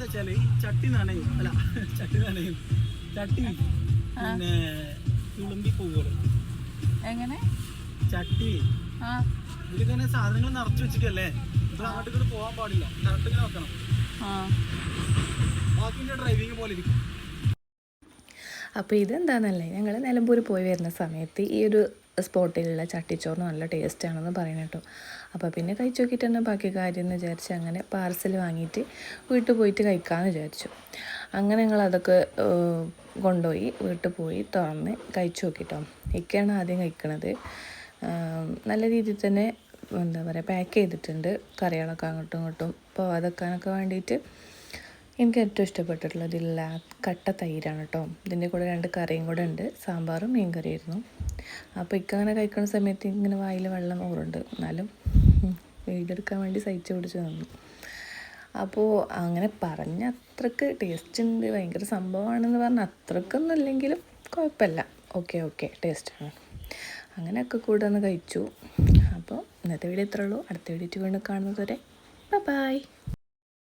വെച്ചാല് ചട്ടി നനയും അല്ല ചട്ടി നനയും ചട്ടി പിന്നെ തുളുമ്പി പോവുമല്ലോ. എങ്ങനെ ചട്ടി ഇതിലിങ്ങനെ സാധനങ്ങൾ നിറച്ചു വെച്ചിട്ടല്ലേ ഇത് അങ്ങോട്ട് ഇങ്ങോട്ട് പോകാൻ പാടില്ല. കറക്റ്റ് ഇങ്ങനെ വെക്കണം. ബാക്കി ഡ്രൈവിംഗ് പോലെ ഇരിക്കും. അപ്പോൾ ഇതെന്താണെന്നല്ലേ, ഞങ്ങൾ നിലമ്പൂർ പോയി വരുന്ന സമയത്ത് ഈ ഒരു സ്പോട്ടിലുള്ള ചട്ടിച്ചോറ് നല്ല ടേസ്റ്റാണെന്ന് പറയുന്നത് കേട്ടോ. അപ്പോൾ പിന്നെ കഴിച്ച് നോക്കിയിട്ട് തന്നെ ബാക്കി കാര്യം എന്ന് വിചാരിച്ച് അങ്ങനെ പാർസൽ വാങ്ങിയിട്ട് വീട്ടിൽ പോയിട്ട് കഴിക്കാമെന്ന് വിചാരിച്ചു. അങ്ങനെ ഞങ്ങളതൊക്കെ കൊണ്ടുപോയി വീട്ടിൽ പോയി തുറന്ന് കഴിച്ച് നോക്കിട്ടോ. ഇക്കയാണ് ആദ്യം കഴിക്കണത്. നല്ല രീതിയിൽ തന്നെ എന്താ പറയുക പാക്ക് ചെയ്തിട്ടുണ്ട് കറികളൊക്കെ അങ്ങോട്ടും ഇങ്ങോട്ടും പോവാതെക്കാനൊക്കെ വേണ്ടിയിട്ട്. എനിക്ക് ഏറ്റവും ഇഷ്ടപ്പെട്ടിട്ടുള്ളത് ഇതില്ല കട്ട തൈരാണ് കേട്ടോ. ഇതിൻ്റെ കൂടെ 2 കറിയും കൂടെ ഉണ്ട്, സാമ്പാറും മീൻ കറിയായിരുന്നു. അപ്പോൾ ഇക്കങ്ങനെ കഴിക്കുന്ന സമയത്ത് ഇങ്ങനെ വായിൽ വെള്ളം ഊറുണ്ട്, എന്നാലും വീടെടുക്കാൻ വേണ്ടി സഹിച്ചു പിടിച്ച് നിന്നു. അപ്പോൾ അങ്ങനെ പറഞ്ഞ അത്രക്ക് ടേസ്റ്റ് ഉണ്ട്, ഭയങ്കര സംഭവമാണെന്ന് പറഞ്ഞാൽ അത്രക്കൊന്നും ഇല്ലെങ്കിലും കുഴപ്പമില്ല, ഓക്കെ ടേസ്റ്റാണ്. അങ്ങനെയൊക്കെ കൂടെ ഒന്ന് കഴിച്ചു. അപ്പോൾ ഇന്നത്തെ വീഡിയോ ഇത്രേ ഉള്ളൂ. അടുത്ത വീഡിയോ വീണ്ടും കാണുന്നത് വരെ ബൈ.